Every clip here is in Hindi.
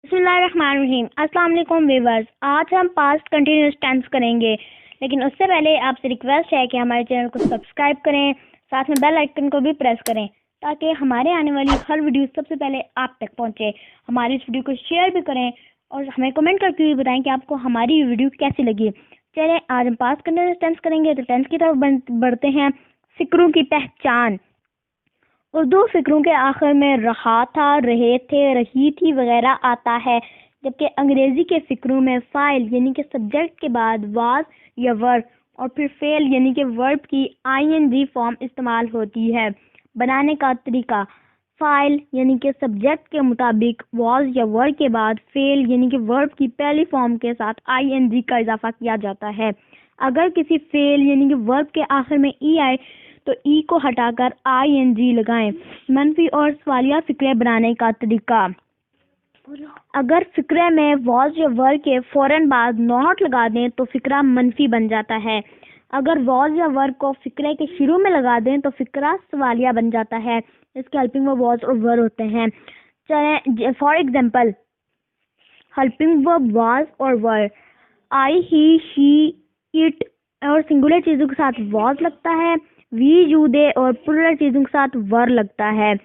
बिस्मिल्लाहिर्रहमानिर्रहीम। अस्सलाम वालेकुम व्यूअर्स। आज हम पास्ट कंटिन्यूअस टेंस करेंगे, लेकिन उससे पहले आपसे रिक्वेस्ट है कि हमारे चैनल को सब्सक्राइब करें, साथ में बेल आइकन को भी प्रेस करें ताकि हमारे आने वाली हर वीडियो सबसे पहले आप तक पहुंचे। हमारी इस वीडियो को शेयर भी करें और हमें कमेंट करके भी बताएं कि आपको हमारी वीडियो कैसी लगी। चलिए आज हम पास्ट कंटिन्यूअस टेंस करेंगे, तो टेंस की तरफ बढ़ते हैं। फिक्रों की पहचान। उर्दू फिक्रों के आखिर में रहा था, रहे थे, रही थी वगैरह आता है, जबकि अंग्रेजी के फिक्रों में फाइल यानी कि सब्जेक्ट के बाद वाज या वर और फिर फेल यानी कि वर्ब की आईएनजी फॉर्म इस्तेमाल होती है। बनाने का तरीका। फाइल यानी कि सब्जेक्ट के मुताबिक वाज या वर के बाद फेल यानी कि वर्ब की पहली फॉर्म के साथ आईएनजी का इजाफा किया जाता है। अगर किसी फेल यानी कि वर्ब के आखिर में ई आए तो ई को हटाकर आईएनजी लगाएं। मनफी और सवालिया फिक्रे बनाने का तरीका। अगर फिक्रे में वॉज या वर के फौरन बाद नॉट लगा दें तो फिक्रा मनफी बन जाता है। अगर वॉज या वर को फिक्रे के शुरू में लगा दें तो फिक्रा सवालिया बन जाता है। इसके हेल्पिंग वर्ब वॉज और वर होते हैं। चलें, for example, helping verb was और वर। आई, ही, शी, इट और सिंगुलर चीजों के साथ वॉज लगता है। वी, यू, दे और प्लूरल चीजों के साथ वर लगता है।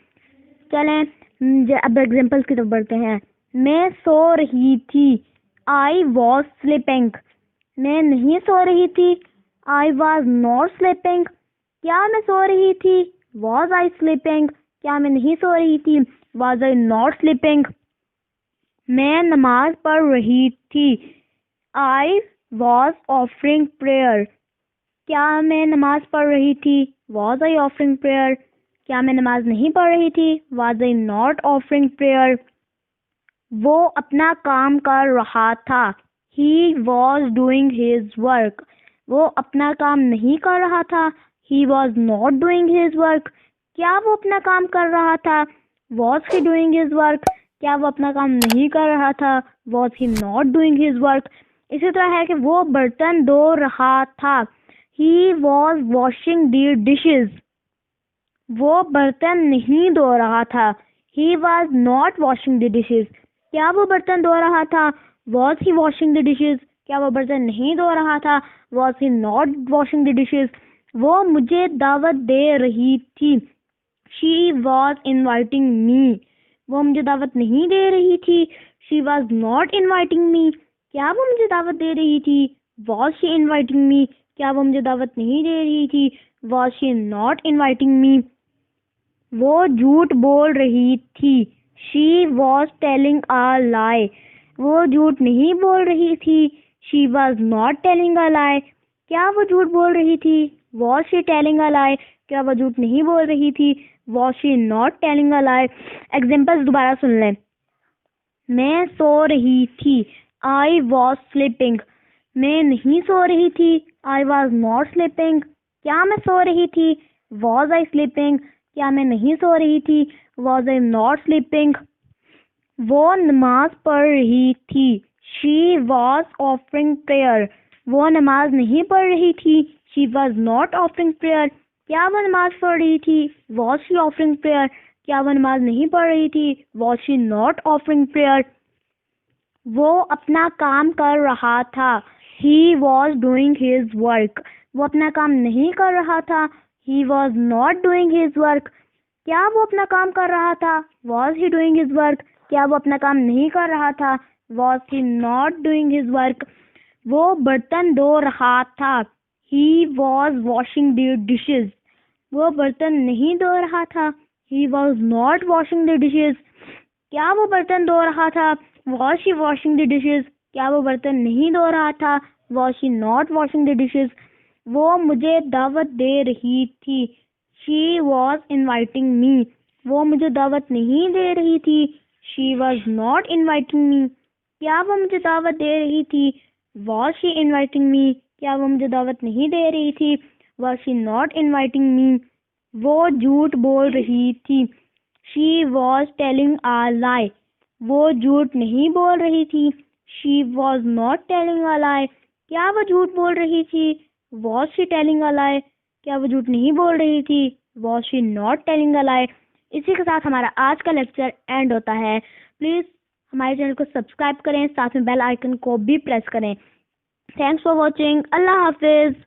चलें अब एग्जांपल्स की तरफ बढ़ते हैं। मैं सो रही थी। I was sleeping. मैं नहीं सो रही थी। I was not sleeping. क्या मैं सो रही थी? Was I sleeping. क्या मैं नहीं सो रही थी? Was I not sleeping. मैं नमाज पढ़ रही थी। I was offering prayer. क्या मैं नमाज पढ़ रही थी? Was I offering prayer. क्या मैं नमाज नहीं पढ़ रही थी? Was I not offering prayer. वो अपना काम कर रहा था। He was doing his work. वो अपना काम नहीं कर रहा था। He was not doing his work. क्या वो अपना काम कर रहा था? Was he doing his work. क्या वो अपना काम नहीं कर रहा था? Was he not doing his work. इसी तरह है कि वो बर्तन धो रहा था। He was washing the dishes. वो बर्तन नहीं धो रहा था। He was not washing the dishes. क्या वो बर्तन धो रहा था? Was he washing the dishes. क्या वो बर्तन नहीं धो रहा था? Was he not washing the dishes. वो मुझे दावत दे रही थी। She was inviting me. वो मुझे दावत नहीं दे रही थी। She was not inviting me. क्या वो मुझे दावत दे रही थी? Was she inviting me. क्या वो मुझे दावत नहीं दे रही थी? Was she not inviting me. वो झूठ बोल रही थी। She was telling a lie. वो झूठ नहीं बोल रही थी। She was not telling a lie. क्या वो झूठ बोल रही थी? Was she telling a lie. क्या वो झूठ नहीं बोल रही थी? Was she not telling a lie. Examples दोबारा सुन लें। मैं सो रही थी। I was sleeping. मैं नहीं सो रही थी। I was not sleeping. क्या मैं सो रही थी? Was I sleeping. क्या मैं नहीं सो रही थी? Was I not sleeping. वो नमाज पढ़ रही थी। She was offering prayer. वो नमाज नहीं पढ़ रही थी। She was not offering prayer. क्या वो नमाज पढ़ रही थी? Was she offering prayer. क्या वो नमाज नहीं पढ़ रही थी? Was she not offering prayer. वो अपना काम कर रहा था। He was doing his work. वो अपना काम नहीं कर रहा था। He was not doing his work. क्या वो अपना काम कर रहा था? Was he doing his work. क्या वो अपना काम नहीं कर रहा था? Was he not doing his work. वो बर्तन धो रहा था। He was washing the dishes. वो बर्तन नहीं धो रहा था। He was not washing the dishes. क्या वो बर्तन धो रहा था? Was she washing the dishes. क्या वो बर्तन नहीं धो रहा था? Was she not washing the dishes. वो मुझे दावत दे रही थी। She was inviting me. वो मुझे दावत नहीं दे रही थी। She was not inviting me. क्या वो मुझे दावत दे रही थी? Was she inviting me. क्या वो मुझे दावत नहीं दे रही थी? Was she not inviting me. वो झूठ बोल रही थी। She was telling a lie. वो झूठ नहीं बोल रही थी। She was not telling a lie. क्या वो झूठ बोल रही थी? Was she telling a lie. क्या वो झूठ नहीं बोल रही थी? Was she not telling a lie. इसी के साथ हमारा आज का लेक्चर एंड होता है। प्लीज़ हमारे चैनल को सब्सक्राइब करें, साथ में बेल आइकन को भी प्रेस करें। Thanks for watching. अल्लाह हाफिज़।